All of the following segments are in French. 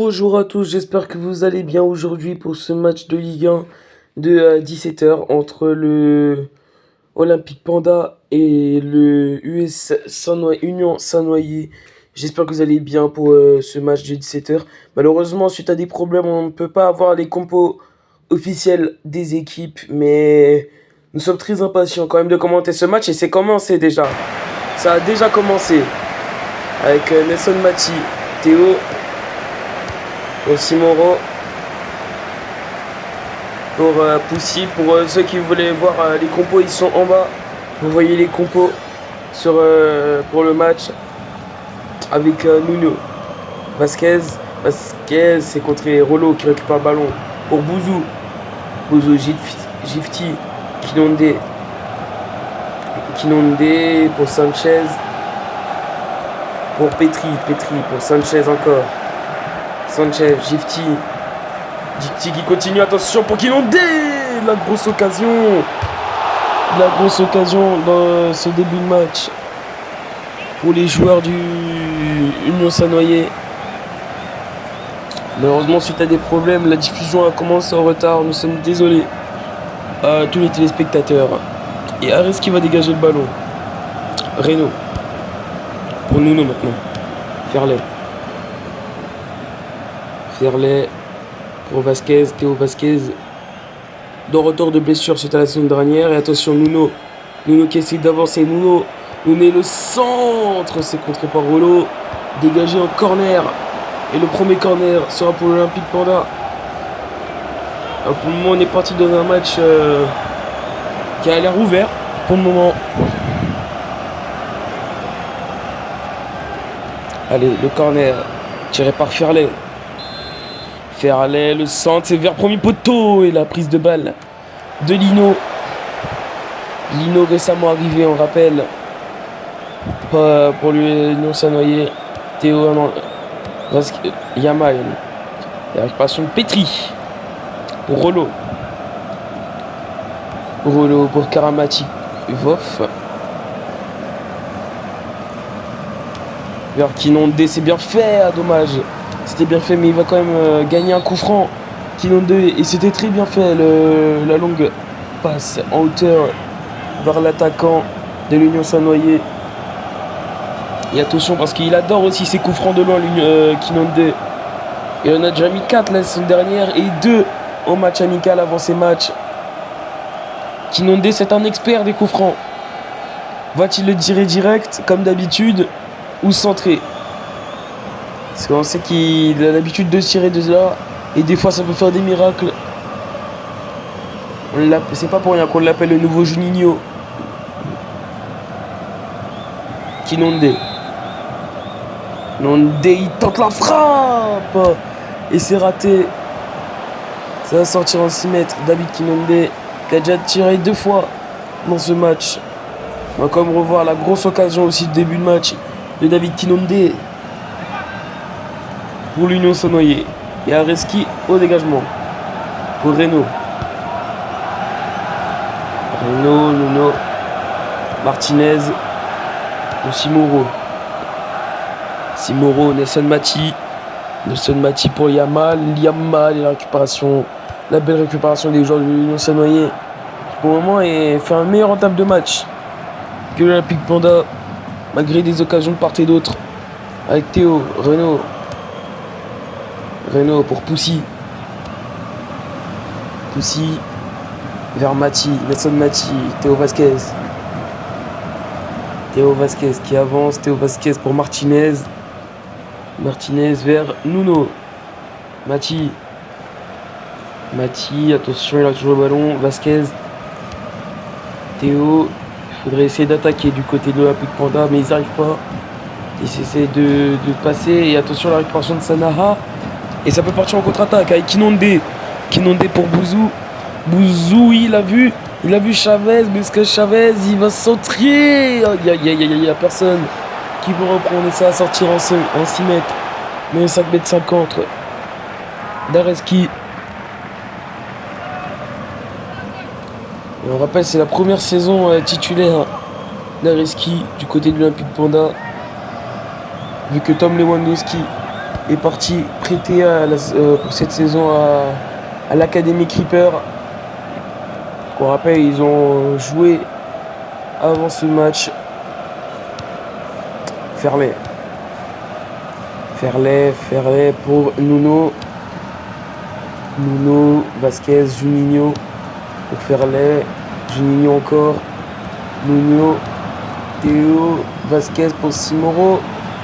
Bonjour à tous, j'espère que vous allez bien aujourd'hui pour ce match de Ligue 1 de 17h entre le Olympique Panda et le Union Saint-Noyer. J'espère que vous allez bien pour ce match de 17h. Malheureusement, suite à des problèmes, on ne peut pas avoir les compos officiels des équipes, mais nous sommes très impatients quand même de commenter ce match et c'est commencé déjà. Ça a déjà commencé avec Nelson Mati, Théo, Simoro, pour Poussy. Pour ceux qui voulaient voir les compos, ils sont en bas. Vous voyez les compos pour le match avec Nuno. Vasquez, c'est contre Rollo qui récupère le ballon. Pour Bouzou, Gifty, Kinondé pour Sanchez. Pour Petri pour Sanchez encore. Sanchez, Gifty qui continue, attention pour Kinondé. La grosse occasion dans ce début de match pour les joueurs du Union Saint-Noyer. Malheureusement, suite à des problèmes, la diffusion a commencé en retard. Nous sommes désolés à tous les téléspectateurs. Et Ares qui va dégager le ballon. Reno pour Nuno maintenant. Ferlet pour Vasquez, Théo Vasquez. De retour de blessure suite à la saison dernière. Et attention, Nuno qui essaie d'avancer. Nuno le centre. C'est contré par Rollo. Dégagé en corner. Et le premier corner sera pour l'Olympique Panda. Alors pour le moment, on est parti dans un match qui a l'air ouvert. Pour le moment. Allez, le corner tiré par Ferlet, le centre, c'est vers premier poteau. Et la prise de balle de Lino récemment arrivé, on rappelle, pour l'Union Saint-Noyer. Théo Yamal. La récupération de Petri pour Rollo pour Karamati Voff vers Kinondé. C'est bien fait, dommage. C'était bien fait, mais il va quand même gagner un coup franc. Kinondé, et c'était très bien fait, la longue passe en hauteur vers l'attaquant de l'Union Saint-Noyer. Et attention, parce qu'il adore aussi ses coups francs de loin, Kinondé. Il en a déjà mis 4 la saison dernière et 2 au match amical avant ces matchs. Kinondé, c'est un expert des coups francs. Va-t-il le tirer direct, comme d'habitude, ou centrer? Parce qu'on sait qu'il a l'habitude de tirer de là, et des fois ça peut faire des miracles. C'est pas pour rien qu'on l'appelle le nouveau Juninho. Kinondé, il tente la frappe et c'est raté. Ça va sortir en 6 mètres. David Kinondé qui a déjà tiré 2 fois dans ce match. On va quand même revoir la grosse occasion aussi de début de match de David Kinondé pour l'Union Saint-Noyer. Et Areski au dégagement pour Reno, Nuno, Martinez pour Simoro, Nelson Mati pour Yamal et la belle récupération des joueurs de l'Union Saint-Noyer. Pour le moment, il fait un meilleur entame de match que l'Olympique Panda, malgré des occasions de part et d'autre. Avec Théo, Reno pour Poussy vers Nelson Mati, Théo Vasquez qui avance, Théo Vasquez pour Martinez vers Nuno, Mati, attention, il a toujours le ballon, Vasquez, Théo, il faudrait essayer d'attaquer du côté de l'Olympique Panda, mais ils n'arrivent pas. Ils essaient de passer, et attention à la récupération de Sanaha, et ça peut partir en contre-attaque avec Kinondé pour Bouzou, il a vu Chavez, mais est-ce que Chavez il va centrer? Il y a personne qui peut reprendre, et ça va sortir en 6 mètres, mais 5 mètres 50 d'Areski. Et on rappelle, c'est la première saison titulaire d'Areski du côté de l'Olympique Panda, vu que Tom Lewandowski est parti prêter pour cette saison à l'Académie Creeper. Qu'on rappelle, ils ont joué avant ce match. Ferlet pour Nuno. Nuno, Vasquez, Juninho pour Ferlet. Juninho encore. Nuno, Théo, Vasquez pour Simoro.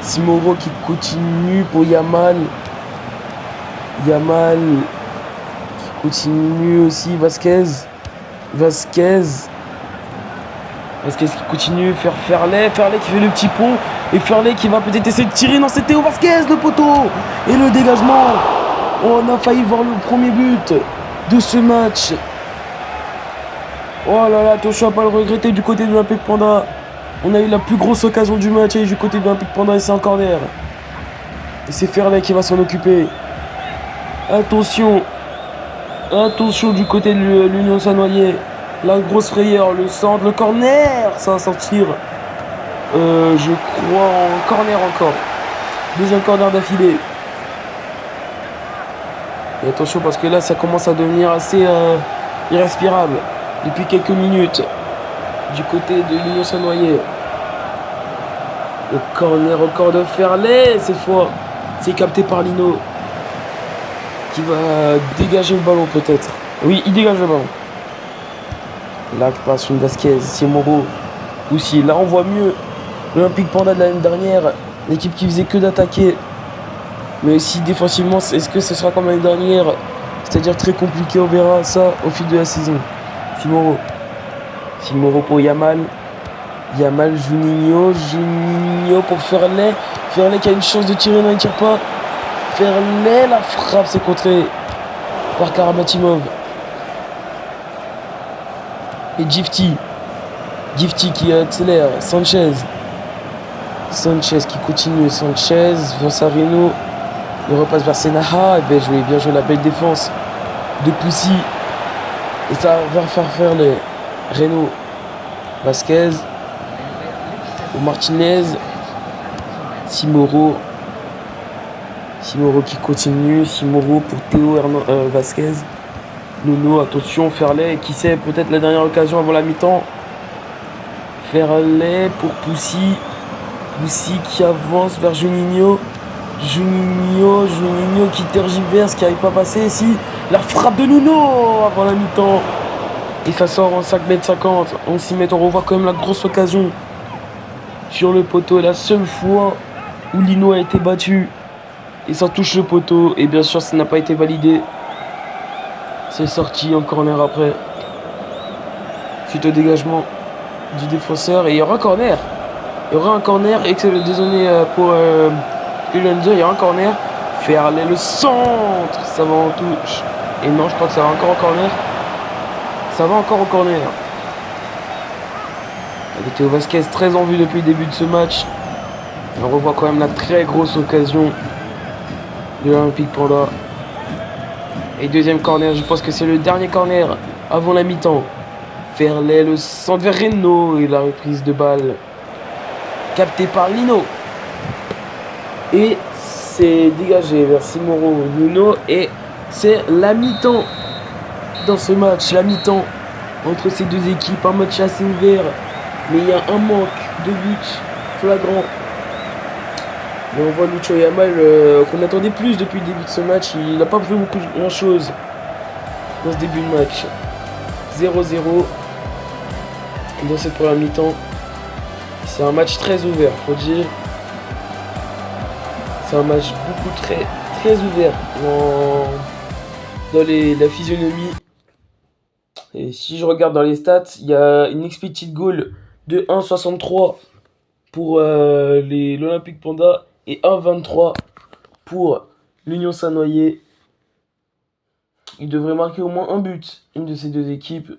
Simoro qui continue pour Yamal. Yamal qui continue aussi. Vasquez qui continue. Ferlet qui fait le petit pont. Et Ferlet qui va peut-être essayer de tirer. Non, c'est Théo Vasquez, le poteau. Et le dégagement. On a failli voir le premier but de ce match. Oh là là, attention à pas le regretter du côté de l'Olympique Panda. On a eu la plus grosse occasion du match et du côté de l'Olympique Panda et c'est un corner. Et c'est Ferlet qui va s'en occuper. Attention du côté de l'Union Saint-Noyer. La grosse frayeur, le centre, le corner. Ça va sortir. Je crois en corner encore. Deuxième corner d'affilée. Et attention parce que là ça commence à devenir assez irrespirable depuis quelques minutes du côté de l'Union Saint-Noyer. Le corner encore de Ferlet cette fois. C'est capté par Lino qui va dégager le ballon peut-être. Oui, il dégage le ballon. La récupération de Vasquez, Simoro aussi. Là on voit mieux l'Olympique Panda de l'année dernière, l'équipe qui faisait que d'attaquer. Mais aussi défensivement, est-ce que ce sera comme l'année dernière? C'est-à-dire très compliqué, on verra ça au fil de la saison. Simoro pour Yamal. Juninho pour Ferlet. Ferlet qui a une chance de tirer, non il tire pas. Ferlet, la frappe, c'est contré par Karabatimov. Et Gifty qui accélère. Sanchez qui continue. Vansarino. Il repasse vers Senaha. Et bien joué la belle défense de Poussy. Et ça va faire les Renault. Vasquez. Ou Martinez. Simoro qui continue. Simoro pour Théo Vasquez. Nuno, attention, Ferlet, qui sait, peut-être la dernière occasion avant la mi-temps. Ferlet pour Poussy qui avance vers Juninho qui tergiverse, qui n'arrive pas à passer ici. La frappe de Nuno avant la mi-temps. Et ça sort en 5,50 m. En 6 mètres, on revoit quand même la grosse occasion sur le poteau. La seule fois où Lino a été battu. Et ça touche le poteau. Et bien sûr, ça n'a pas été validé. C'est sorti en corner après. Suite au dégagement du défenseur. Et il y aura un corner. Et désolé pour Ulenzo, il y aura un corner. Ferlet le centre. Ça va en touche. Et non, je crois que ça va encore en corner. Ça va encore en corner. Avec Théo Vasquez très en vue depuis le début de ce match. Et on revoit quand même la très grosse occasion de l'Olympique Panda. Et deuxième corner, je pense que c'est le dernier corner avant la mi-temps. Ferlet le centre vers Renault et la reprise de balle captée par Lino. Et c'est dégagé vers Simoro Nuno. Et c'est la mi-temps dans ce match. La mi-temps entre ces deux équipes. Un match assez ouvert. Mais il y a un manque de but flagrant. Et on voit Lucho Yamal qu'on attendait plus depuis le début de ce match. Il n'a pas fait grand chose dans ce début de match. 0-0 dans cette première mi-temps. C'est un match très ouvert, faut dire. C'est un match très ouvert dans la physionomie. Et si je regarde dans les stats, il y a une expected goal de 1,63 pour l'Olympique Panda et 1,23 pour l'Union Saint-Noyer. Il devrait marquer au moins un but, une de ces deux équipes.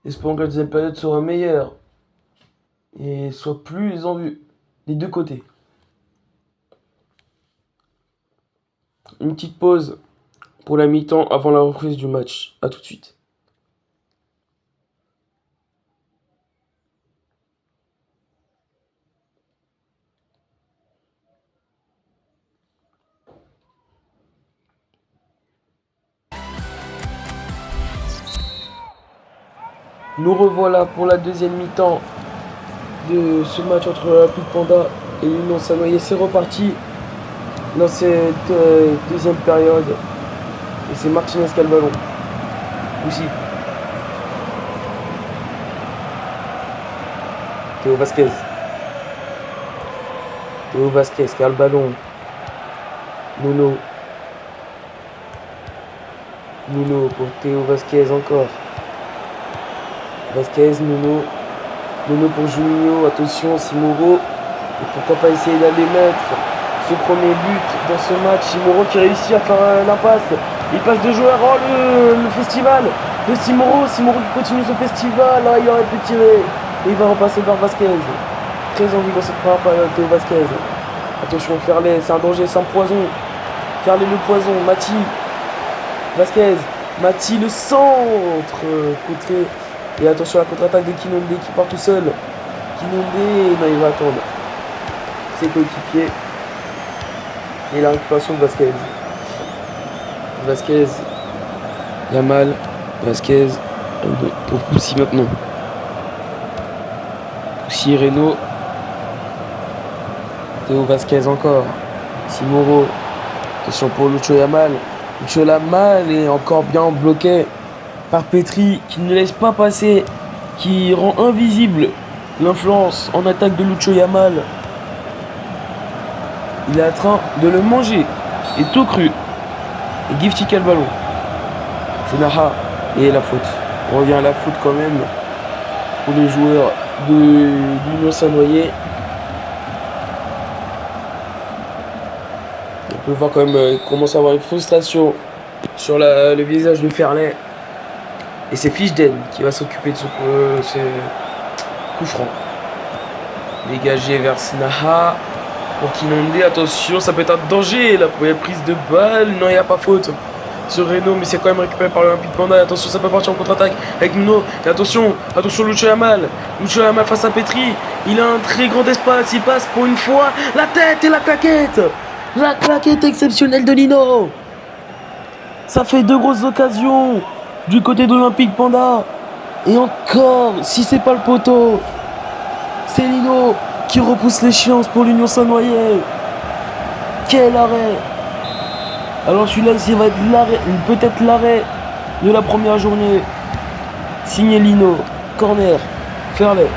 Espérons que la deuxième période sera meilleure et soit plus en vue des deux côtés. Une petite pause pour la mi-temps avant la reprise du match. A tout de suite. Nous revoilà pour la deuxième mi-temps de ce match entre l'Olympique Panda et l'Union Sanoyer. C'est reparti dans cette deuxième période. Et c'est Martinez qui a le ballon. Aussi. Théo Vasquez. Théo Vasquez qui a le ballon. Nuno. Nuno pour Théo Vasquez encore. Vasquez, Nuno. Nuno pour Juninho. Attention, Simoro. Et pourquoi pas essayer d'aller mettre ce premier but dans ce match. Simoro qui réussit à faire l'impasse. Il passe de joueur. Oh, le festival de Simoro. Simoro qui continue ce festival. Là, il aurait pu tirer. Et il va repasser vers Vasquez. Très envie dans cette première période, Théo Vasquez. Attention, Ferlet, c'est un danger, c'est un poison. Ferlet le poison, Mati. Vasquez. Mati le centre. Côté. Et attention à la contre-attaque de Kinonde qui part tout seul. Kinonde, non, il va attendre ses coéquipiers. Et la récupération de Vasquez. Vasquez. Yamal. Vasquez. Pour Poussi maintenant. Poussi, Reno. Théo Vasquez encore. Simoro. Attention pour Lucho Yamal. Lucho Yamal est encore bien bloqué par Petri qui ne laisse pas passer, qui rend invisible l'influence en attaque de Lucho Yamal. Il est en train de le manger. Et tout cru. Et Gifty qui a le ballon. C'est Naha. Et la faute. On revient à la faute quand même pour les joueurs de l'Union Sanoyer. On peut voir quand même qu'il commence à avoir une frustration sur le visage de Ferlet. Et c'est Fichden qui va s'occuper de ce coup franc. Dégagé vers Sinaha. Pour Kinonde, attention, ça peut être un danger. La première prise de balle. Non, il n'y a pas faute sur Reno, mais c'est quand même récupéré par l'Olympique Panda. Attention, ça peut partir en contre-attaque avec Nuno. Et attention, Lucho Yamal. Lucho Yamal face à Petri. Il a un très grand espace. Il passe pour une fois la tête et la claquette. La claquette exceptionnelle de Lino. Ça fait deux grosses occasions du côté de l'Olympique Panda. Et encore, si c'est pas le poteau, c'est Lino qui repousse l'échéance pour l'Union Sanoyer. Quel arrêt! Alors celui-là, il va être l'arrêt, peut-être l'arrêt de la première journée. Signé Lino. Corner. Ferlet.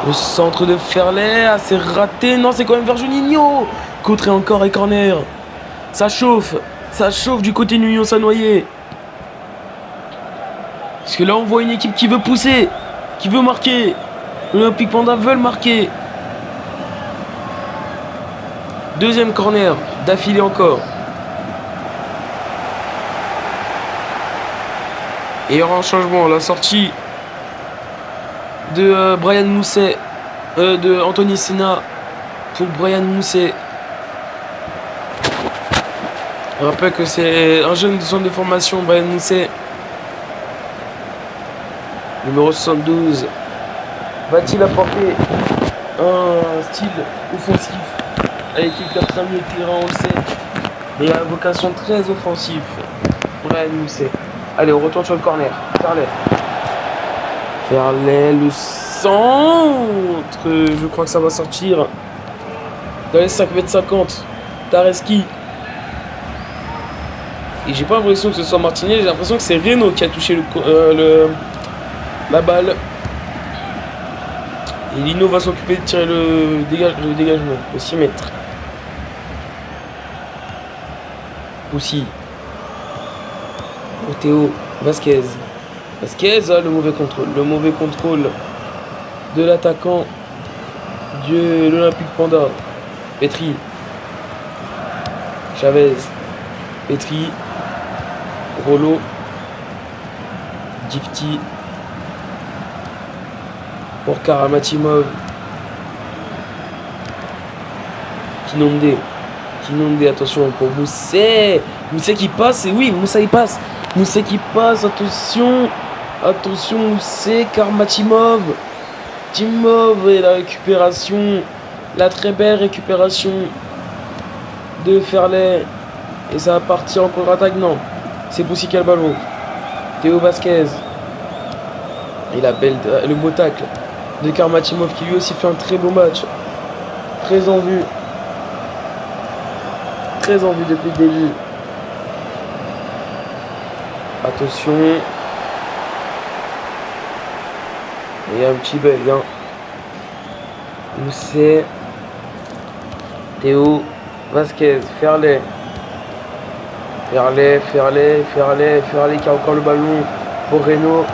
Le centre de Ferlet. Ah, c'est raté. Non, c'est quand même vers Juninho. Contré encore et corner. Ça chauffe. Ça chauffe du côté de l'Union Sanoyer. Parce que là, on voit une équipe qui veut pousser. Qui veut marquer. L'Olympique Panda veut marquer. Deuxième corner. D'affilée encore. Et il y aura un changement. La sortie de Brian Mousset. De Anthony Senna. Pour Brian Mousset. Je rappelle que c'est un jeune de centre de formation, Brian Mousset. Numéro 72. Va-t-il apporter un style offensif à l'équipe qui a pris un milieu de terrain, on le sait. Mais il a une vocation très offensive. Brian Mousset. Allez, on retourne sur le corner. Ferlet, le centre. Je crois que ça va sortir dans les 5,50 m. Tareski. Et j'ai pas l'impression que ce soit Martinez, j'ai l'impression que c'est Reno qui a touché la balle. Et Lino va s'occuper de tirer le dégagement, le 6 mètres. Aussi. Pour Théo Vasquez. Vasquez a le mauvais contrôle de l'attaquant de l'Olympique Panda. Petri. Chavez. Petri. Rollo. Gifty. Pour Karamatimov. Kinonde, attention pour Mousset. Mousset qui passe, et oui, Mousset il passe. Mousset qui passe, attention. Attention Mousset, Karamatimov. Timov et la récupération. La très belle récupération de Ferlet. Et ça va partir en contre-attaque, non. C'est Poussi qui a le ballon. Théo Vasquez. Et le beau tacle de Karmachimov qui lui aussi fait un très beau match. Très en vue. Très en vue depuis le début. Attention. Il y a un petit bug. Hein. Mousset. Théo. Vasquez. Ferlet. Ferlet qui a encore le ballon pour Reno.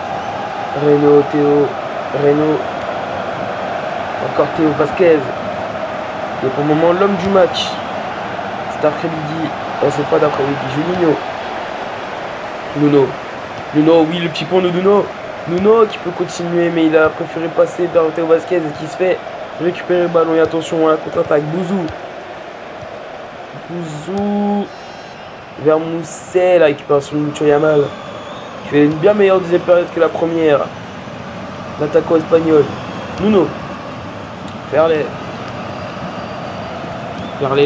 Théo. Encore Théo Vasquez. Et pour le moment, l'homme du match. Cet après-midi. C'est pas d'après-midi. Juninho. Nuno, oui, le petit pont de Nuno. Nuno qui peut continuer, mais il a préféré passer vers Théo Vasquez qui se fait récupérer le ballon. Et attention à la contre-attaque. Bouzou. Vers Mousset, la récupération de Lucho Yamal. Qui fait une bien meilleure deuxième période que la première. L'attaquant espagnol. Nuno. Ferlet,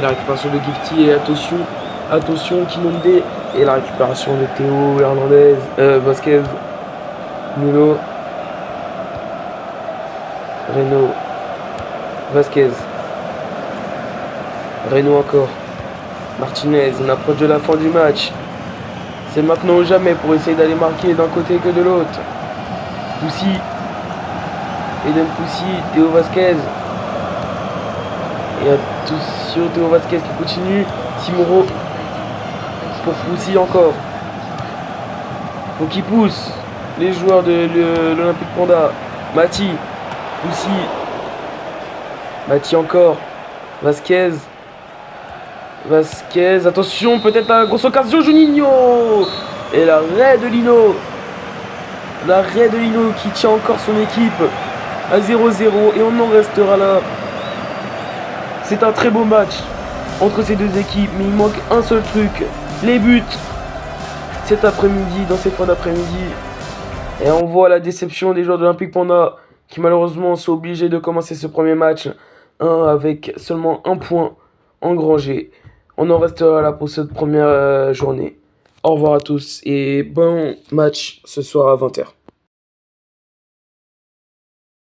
la récupération de Gifty et attention Kinondé et la récupération de Théo Hernandez, Vasquez, Nuno, Reno, Vasquez, Reno encore, Martinez, on approche de la fin du match. C'est maintenant ou jamais pour essayer d'aller marquer d'un côté que de l'autre. Poussi, Eden Poussi, Théo Vasquez. Et attention, Théo Vasquez qui continue. Simoro pour Poussi encore. Faut qu'il pousse les joueurs de l'Olympique Panda. Mati, Poussi. Mati encore. Vasquez. Attention, peut-être la grosse occasion, Juninho. Et l'arrêt de Lino. Qui tient encore son équipe à 0-0. Et on en restera là. C'est un très beau match entre ces deux équipes, mais il manque un seul truc, les buts. Cet après-midi, dans cette fin d'après-midi. Et on voit la déception des joueurs de l'Olympique Panda qui malheureusement sont obligés de commencer ce premier match avec seulement un point engrangé. On en restera là pour cette première journée. Au revoir à tous et bon match ce soir à 20h.